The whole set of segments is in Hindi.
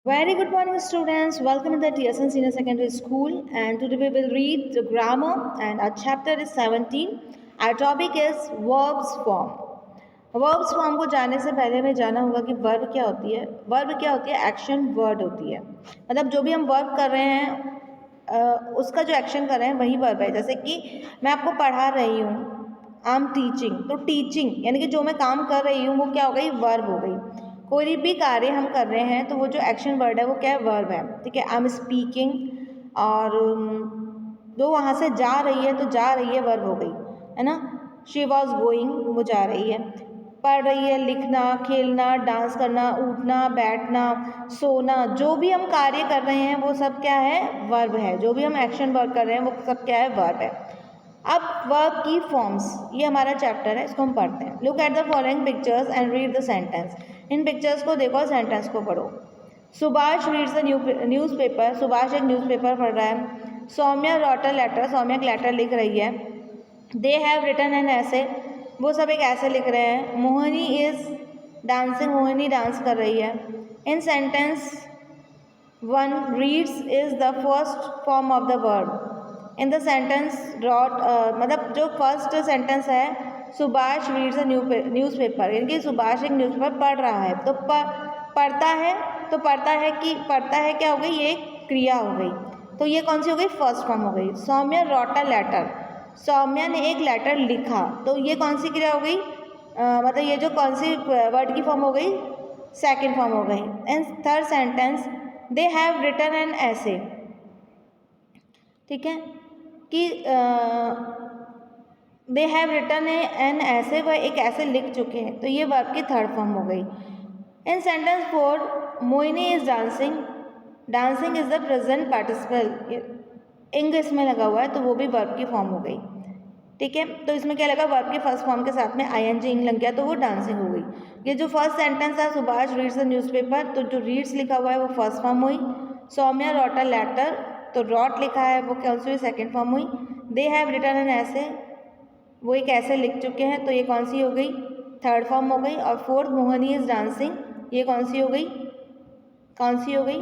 Very good morning, students. Welcome to the TSN Senior Secondary School. And today we will read the grammar, and our chapter is 17. Our topic is verbs form. Verbs form को जानने से पहले हमें जाना होगा कि वर्ब क्या होती है. वर्ब क्या होती है? एक्शन वर्ड होती है. मतलब जो भी हम वर्ब कर रहे हैं उसका जो एक्शन कर रहे हैं वही वर्ब है. जैसे कि मैं आपको पढ़ा रही हूँ, आई एम टीचिंग, तो टीचिंग यानी कि जो मैं काम कर रही हूँ वो क्या हो गई? वर्ब हो गई. कोई भी कार्य हम कर रहे हैं तो वो जो एक्शन वर्ड है वो क्या है? वर्ब है. ठीक है. आई एम स्पीकिंग, और जो वहाँ से जा रही है तो जा रही है वर्ब हो गई, है ना. शी वॉज गोइंग, वो जा रही है. पढ़ रही है, लिखना, खेलना, डांस करना, उठना, बैठना, सोना, जो भी हम कार्य कर रहे हैं वो सब क्या है? वर्ब है. जो भी हम एक्शन वर्क कर रहे हैं वो सब क्या है? वर्ब है. अब वर्ब की फॉर्म्स, ये हमारा चैप्टर है, इसको हम पढ़ते हैं. Look at the following pictures and read the sentence. इन पिक्चर्स को देखो और सेंटेंस को पढ़ो. Subhash reads the newspaper. Subhash एक न्यूज़पेपर पढ़ रहा है. Saumya wrote a letter. Saumya एक लेटर लिख रही है. दे हैव रिटन एन ऐसे. वो सब एक ऐसे लिख रहे हैं. Mohini is dancing. Mohini dance कर रही है. In sentence one, reads is the first form of the verb. In the sentence wrote, मतलब जो फर्स्ट सेंटेंस है, सुभाष रीड्स अ न्यूज़पेपर, यानी कि सुभाष एक न्यूज़पेपर पढ़ रहा है. तो पढ़ता है, तो पढ़ता है कि पढ़ता है क्या हो गई? ये क्रिया हो गई. तो ये कौन सी हो गई? फर्स्ट फॉर्म हो गई. Saumya wrote a letter. Saumya ने एक लेटर लिखा, तो ये कौन सी क्रिया हो गई? मतलब ये जो कौन सी वर्ड की फॉर्म हो गई? सेकेंड फॉर्म हो गई. And third sentence, they have written an essay. ठीक है, कि दे हैव रिटन एन ऐसे, वह एक ऐसे लिख चुके हैं, तो ये वर्ब की थर्ड फॉर्म हो गई. In sentence four, Mohini is dancing. Dancing is the present participle. Ing इसमें लगा हुआ है तो वो भी वर्ब की फॉर्म हो गई. ठीक है, तो इसमें क्या लगा? वर्ब के फर्स्ट फॉर्म के साथ में आईएनजी इंग लग गया तो वो डांसिंग हो गई. ये जो फर्स्ट सेंटेंस है, सुभाष रीड्स द न्यूज़पेपर, तो जो रीड्स लिखा हुआ है वो फर्स्ट फॉर्म हुई. सौम्या रॉट अ लेटर, तो रॉट लिखा है वो कौन सी हुई? सेकेंड फॉर्म हुई. दे हैव रिटन एन ऐसे, वो एक ऐसे लिख चुके हैं, तो ये कौन सी हो गई? थर्ड फॉर्म हो गई. और फोर्थ, मोहिनी इज डांसिंग, ये कौन सी हो गई? कौन सी हो गई?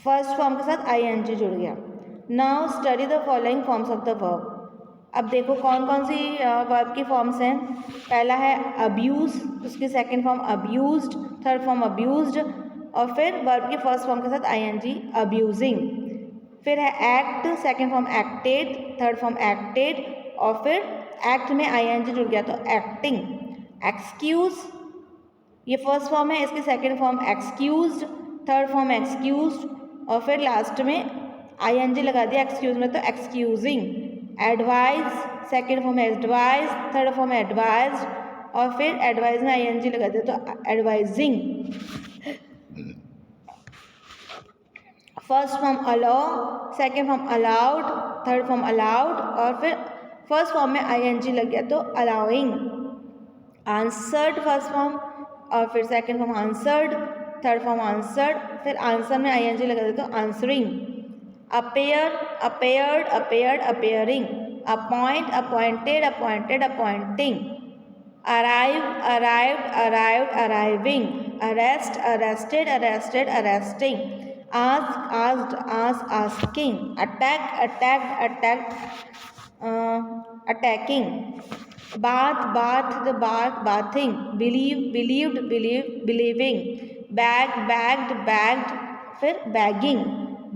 फर्स्ट फॉर्म के साथ आईएनजी जुड़ गया. Now study the following forms of the verb. अब देखो कौन कौन सी वर्ब की फॉर्म्स हैं. पहला है अब्यूज, उसकी second form abused, third form abused, और फिर वर्ब की फर्स्ट फॉर्म के साथ आईएनजी अब्यूजिंग. फिर है act, second form acted, third form acted, और फिर एक्ट में आईएनजी जुड़ गया तो एक्टिंग. एक्सक्यूज, ये फर्स्ट फॉर्म है, इसकी second form excused, third form excused, और फिर लास्ट में आईएनजी लगा दिया एक्सक्यूज में तो excusing. Advise, second form advise, third form advised, और फिर एडवाइज में आईएनजी लगा दिया तो advising. First form allow, second form allowed, third form allowed, और फिर फर्स्ट फॉर्म में आईएनजी लग गया तो अलाउइंग. आंसर्ड फर्स्ट फॉर्म, और फिर second form answered, third form answered, फिर आंसर में आईएनजी लगा दे तो answering. Appear, appeared, appeared, appearing. Appoint, appointed, appointed, appointing. Arrive, arrived, arrived, arriving. Arrest, arrested, arrested, arresting. Ask, asked, asked, asking. Attack, attacked, attacked, attacking. Bath, bathed, bath, bathing. Believe, believed, believing. Bag, bagged, bagged, फिर bagging.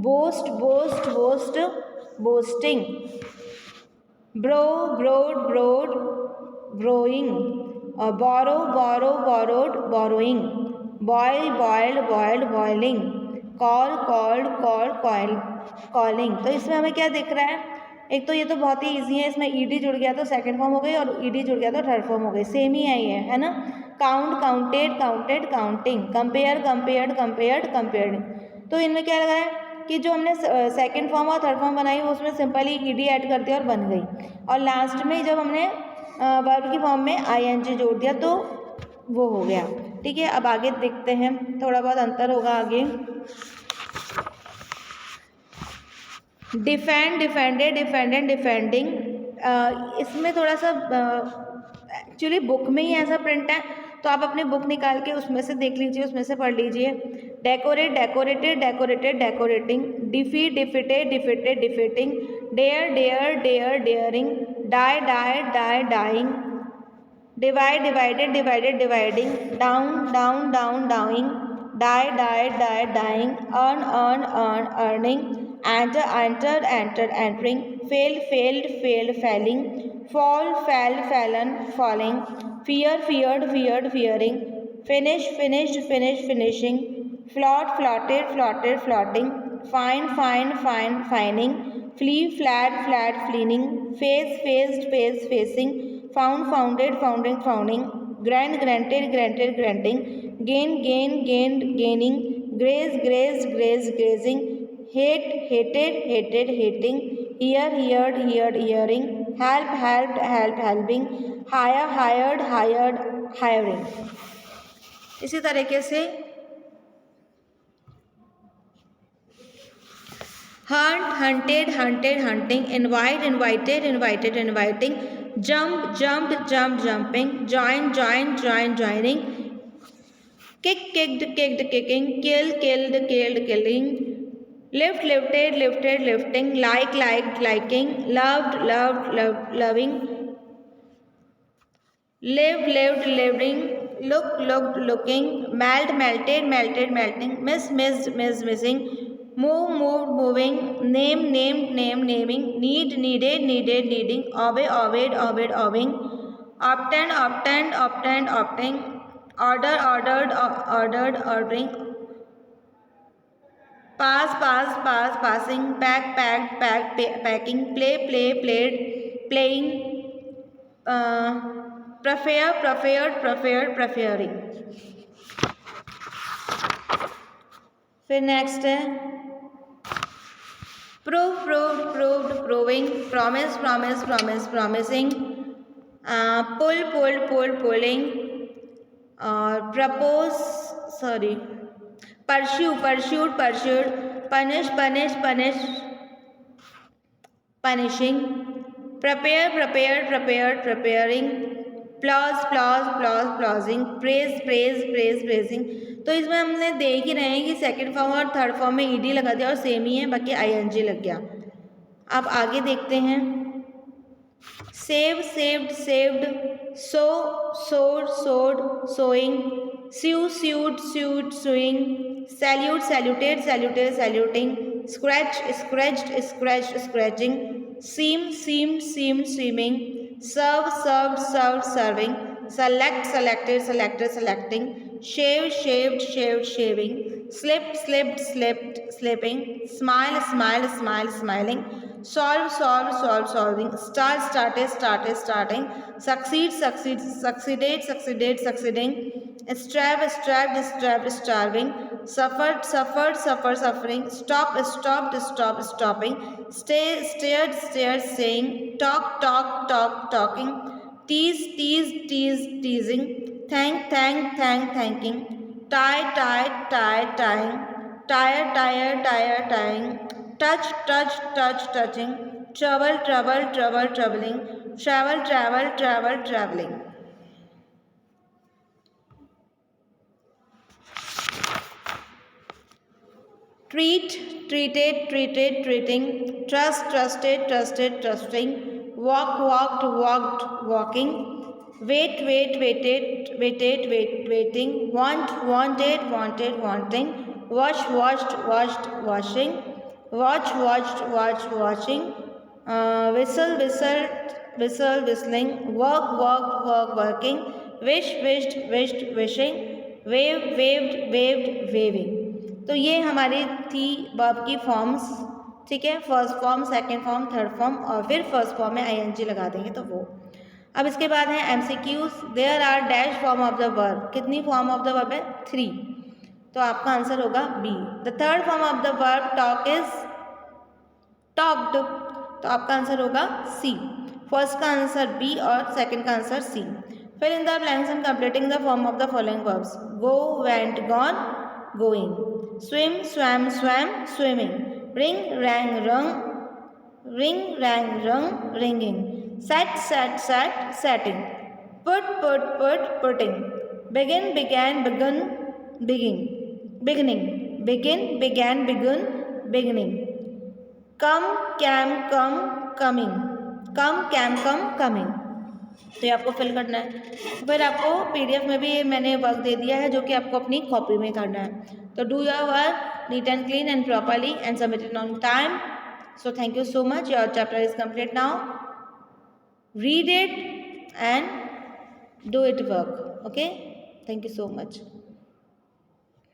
Boast, boast, boast, boasting. Bro, broad, broad, broing. Borrow, borrow, borrowed, borrowing. Boil, boiled, boiled, boiling. Call, called, called, calling. तो इसमें हमें क्या दिख रहा है? एक तो ये तो बहुत ही इजी है, इसमें ईडी जुड़ गया तो सेकंड फॉर्म हो गई, और ईडी जुड़ गया तो थर्ड फॉर्म हो गई. सेम ही है ना. Count, counted, counted, counting. Compare, compared, compared, compared. तो इनमें क्या लगा है कि जो हमने सेकंड फॉर्म और थर्ड फॉर्म बनाई उसमें सिंपली ईडी ऐड कर दिया और बन गई, और लास्ट में जब हमने वर्ब की फॉर्म में आईएनजी जोड़ दिया तो वो हो गया. ठीक है, अब आगे देखते हैं, थोड़ा बहुत अंतर होगा आगे. Defend, defended, defended, defending. इसमें थोड़ा सा एक्चुअली बुक में ही ऐसा प्रिंट है तो आप अपनी बुक निकाल के उसमें से देख लीजिए, उसमें से पढ़ लीजिए। Decorate, decorated, decorated, decorating. Defeat, defeated, defeated, defeating. Dare, dare, dare, daring. Die, die, die, dying. divide, divided, divided, dividing. Down, down, down, downing. Die, died, died, dying. Earn, earn, earn, earning. Enter, entered, entered, entering. Fail, failed, failed, failing. Fall, fell, fallen, falling. Fear, feared, feared, fearing. Finish, finished, finished, finishing. Float, floated, floated, floating. Fine, fine, fine, fining. Flee, fled, fled, fleeing. Face, faced, face, facing. Found, founded, founding, founding. Grant, granted, granted, granting. Gain, gain, gained, gaining. Graze, grazed, grazed, grazing. Hate, hated, hated, hating. Hear, heard, heard, hearing. Help, helped, helped, helping. Hire, hired, hired, hiring. इसी तरीके से hunt, hunted, hunted, hunting. Invite, invited, invited, inviting. Jump, jumped, jumped, jumping. Join, joined, joined, joining. Kick, kicked, kicked, kicking. Kill, killed, killed, killing. Lift, lifted, lifted, lifting. Like, liked, liking. Loved, loved, loved, loving. Live, lived, living. Look, looked, looking. Melt, melted, melted, melting. Miss, missed, missed, missing. Move, moved, moving. Name, named, named, naming. Need, needed, needed, needing. Obey, obeyed, obeyed, obeying. Obtained, obtained, obtained, obtaining. Order, ordered, ordered, ordering. Pass, pass, pass, passing. Pack, packed, packed, packing. Play, play, played, playing. Prefer, preferred, preferred, preferring. फिर नेक्स्ट है prove, proved, proved, proving. Promise, promise, promise, promising. Pull, pulled, pulled, pulling. और propose, sorry, pursue, pursued, pursued. Punish, punish, punish, punishing. Prepare, prepared, prepared, preparing. Plod, plod, plod, plodding. Praise, praise, praise, praising. तो इसमें हमने देख ही रहे हैं कि सेकंड फॉर्म और थर्ड फॉर्म में ईडी लगा दिया और सेम ही है, बाकी आईएनजी लग गया. अब आगे देखते हैं. Save, saved, saved. So, sowed, sowed, sowing. Sue, sued, sued, suing. Salute, saluted, saluted, saluting. Scratch, scratched, scratched, scratching. Seem, seemed, seemed, seeming. Serve, served, served, serving. Select, selected, selected, selecting. Shave, shaved, shaved, shaving. Slip, slipped, slipped, slipping. Smile, smiled, smiled, smiling. Solve, solved, solved, solving. Start, started, started, starting. Succeed, succeed, succeeded, succeeded, succeeding. Strive, strived, strived, starving. Suffered, suffered, suffered, suffering. Stop, stopped, stopped, stopping. Stay, stared, stared, staying. Talk, talk, talk, talking. Tease, tease, tease, teasing. Thank, thank, thank, thanking. Tie, tie, tie, tying. Tire, tire, tire, tying. Touch, touch, touch, touching. Trouble, trouble, trouble, troubling. Travel, travel, travel, traveling. Treat, treated, treated, treating. Trust, trusted, trusted, trusting. Walk, walked, walked, walking. Wait, wait, waited, waited, waiting. Want, wanted, wanted, wanting. Wash, washed, washed, washing. Watch, watched, watched, watching. Whistle, whistled, whistle, whistling. Work, worked, work, working. Wish, wished, wished, wishing. Wave, waved, waved, waving. तो ये हमारी थी वर्ब की फॉर्म्स. ठीक है, first form, second form, third form और फिर फर्स्ट फॉर्म में आईएनजी लगा देंगे तो वो. अब इसके बाद है MCQs. There are dash form of the verb. कितनी फॉर्म ऑफ द वर्ब है? 3. तो आपका आंसर होगा B. The third form of the verb talk is talked. तो आपका आंसर होगा सी. फर्स्ट का आंसर बी और सेकंड का answer C. Fill in the blanks and completing the form of the following verbs. Go, went, gone, going. Swim, swam, swam, swimming. Ring, rang, rung. Ring, rang, rung, ringing. Sat, sat, sat, setting. Put, put, put, putting. begin, began, begun, begin, beginning, begin, began, begun, beginning, come, came, come, coming, come, came, come, coming। तो ये आपको फिल करना है। फिर आपको पीडीएफ में भी मैंने वर्क दे दिया है जो कि आपको अपनी कॉपी में करना है। तो do your work neat and clean and properly and submit it on time. So thank you so much. Your chapter is complete now. Read it and do it work. Okay? Thank you so much.